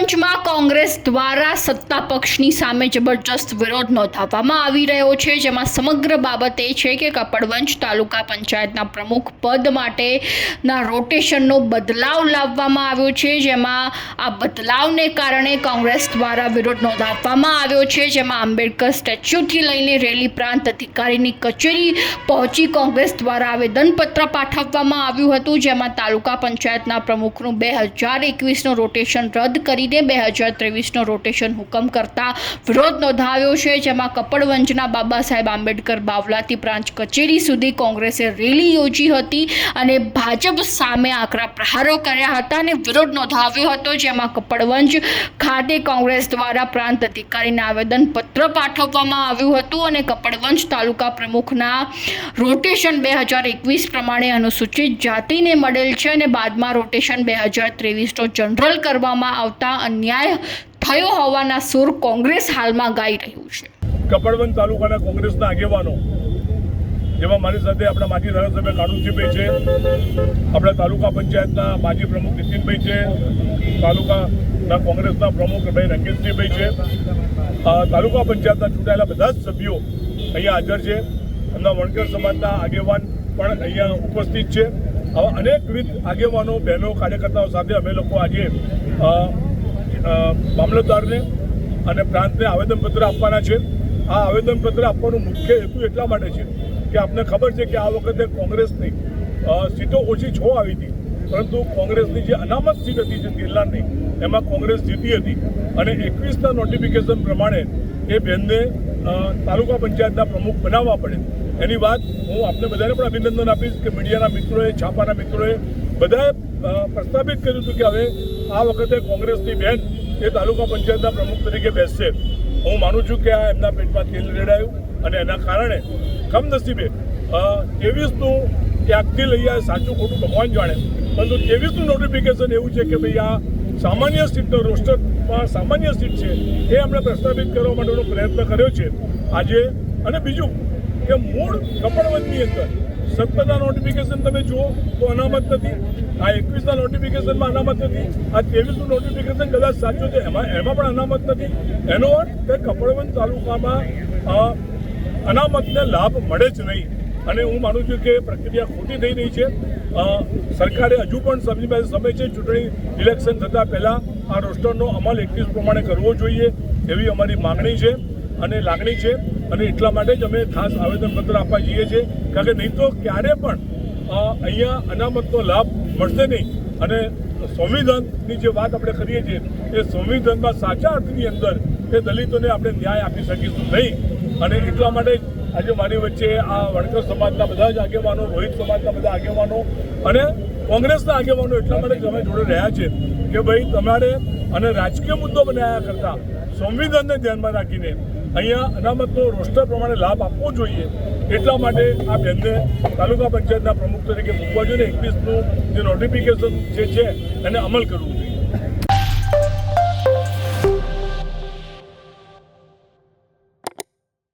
કપડવંજમાં કોંગ્રેસ દ્વારા સત્તા પક્ષની સામે જબરજસ્ત વિરોધ નોંધાવવામાં આવી રહ્યો છે, જેમાં સમગ્ર બાબત એ છે કે કપડવંજ તાલુકા પંચાયતના પ્રમુખ પદ માટેના રોટેશનનો બદલાવ લાવવામાં આવ્યો છે, જેમાં આ બદલાવને કારણે કોંગ્રેસ દ્વારા વિરોધ નોંધાવવામાં આવ્યો છે, જેમાં આંબેડકર સ્ટેચ્યુથી લઈને રેલી પ્રાંત અધિકારીની કચેરી પહોંચી કોંગ્રેસ દ્વારા આવેદનપત્ર પાઠવવામાં આવ્યું હતું, જેમાં તાલુકા પંચાયતના પ્રમુખનું 2021નો રોટેશન રદ કરીને 2023નો રોટેશન હુકમ કરતા વિરોધ નોંધાવ્યો છે, જેમાં કપડવંજના બાબા સાહેબ આંબેડકર બાવલાથી પ્રાંત કચેરી સુધી કોંગ્રેસે રેલી યોજી હતી અને ભાજપ સામે આકરા પ્રહારો કર્યા હતા અને વિરોધ નોંધાવ્યો હતો, જેમાં કપડવંજ ખાતે કોંગ્રેસ દ્વારા પ્રાંત અધિકારીને આવેદનપત્ર પાઠવવામાં આવ્યું હતું અને કપડવંજ તાલુકા પ્રમુખના રોટેશન 2021 પ્રમાણે અનુસૂચિત જાતિને મળેલ છે અને બાદમાં રોટેશન 2023નો જનરલ કરવામાં આવતા અન્યાય થયો હોવાના સૂર કોંગ્રેસ હાલમાં ગાઈ રહ્યું છે. કપડવંજ તાલુકાના કોંગ્રેસના આગેવાનો, જેમાં મારી સાથે આપણા માજી ધારાસભ્ય કાળુજીભાઈ છે, આપણા તાલુકા પંચાયતના માજી પ્રમુખ નીતિનભાઈ છે, તાલુકાના કોંગ્રેસના પ્રમુખ ભાઈ રંગેશજીભાઈ છે, તાલુકા પંચાયતના ચૂંટાયેલા બધા જ સભ્યો અહીંયા હાજર છે. એમના વણકર સમાજના આગેવાન પણ અહીંયા ઉપસ્થિત છે. આવા અનેકવિધ આગેવાનો, બહેનો, કાર્યકર્તાઓ સાથે અમે લોકો આજે મામલતદારને અને પ્રાંતને આવેદનપત્ર આપવાના છે. આ આવેદનપત્ર આપવાનો મુખ્ય હેતુ એટલા માટે છે કે આપને ખબર છે કે આ વખતે કોંગ્રેસની સીટો ઓછી 6 આવી હતી, પરંતુ કોંગ્રેસની જે અનામત સીટ હતી જે જિલ્લાની, એમાં કોંગ્રેસ જીતી હતી અને 21ના નોટિફિકેશન પ્રમાણે એ બહેનને તાલુકા પંચાયતના પ્રમુખ બનાવવા પડે. એની વાત હું આપને બધાને પણ અભિનંદન આપીશ કે મીડિયાના મિત્રોએ, છાપાના મિત્રોએ બધાએ પ્રસ્થાપિત કર્યું હતું કે હવે આ વખતે કોંગ્રેસની બહેન એ તાલુકા પંચાયતના પ્રમુખ તરીકે બેસશે. હું માનું છું કે આ એમના પેટમાં તેલ રેડાયું અને એના કારણે કમનસીબે 23નું ત્યાગથી લઈ આ સાચું ખોટું ભગવાન જાણે, પરંતુ 23નું નોટિફિકેશન એવું છે કે ભાઈ આ સામાન્ય સીટનો રોસ્ટરમાં સામાન્ય સીટ છે એ આપણે પ્રસ્થાપિત કરવા માટેનો પ્રયત્ન કર્યો છે આજે. અને બીજું કે મૂળ કપડવંજની અંદર 17ના નોટિફિકેશન તમે જુઓ તો અનામત નથી, આ 21ના નોટિફિકેશનમાં અનામત નથી, આ 23નું નોટિફિકેશન કદાચ સાચું છે એમાં પણ અનામત નથી. એનો અર્થ કે કપડવંજ તાલુકામાં અનામતને લાભ મળે જ નહીં અને હું માનું છું કે પ્રક્રિયા ખોટી થઈ રહી છે. સરકારે હજુ પણ સમય છે, ચૂંટણી ઇલેક્શન થતાં પહેલાં આ રોસ્ટરનો અમલ 21 પ્રમાણે કરવો જોઈએ એવી અમારી માગણી છે અને લાગણી છે અને એટલા માટે જ અમે ખાસ આવેદનપત્ર આપવા જઈએ છીએ, કારણ કે નહીં તો ક્યારે પણ અહીંયા અનામતનો લાભ મળશે નહીં અને સંવિધાનની જે વાત આપણે કરીએ છીએ એ સંવિધાનમાં સાચા અર્થની અંદર એ દલિતોને આપણે ન્યાય આપી શકીશું નહીં. અને એટલા માટે જ આજે મારી વચ્ચે આ વણકર સમાજના બધા જ આગેવાનો, રોહિત સમાજના બધા આગેવાનો અને કોંગ્રેસના આગેવાનો એટલા માટે જ અમે જોડે રહ્યા છે કે ભાઈ તમારે અને રાજકીય મુદ્દો બનાવ્યા કરતાં સંવિધાનને ધ્યાનમાં રાખીને અહીંયા અનામતનો રોસ્ટર પ્રમાણે લાભ આપવો જોઈએ. એટલા માટે આ બેનને તાલુકા પંચાયતના પ્રમુખ તરીકે મૂકવા જોઈએ, 21નું જે નોટિફિકેશન જે છે એને અમલ કરવું જોઈએ.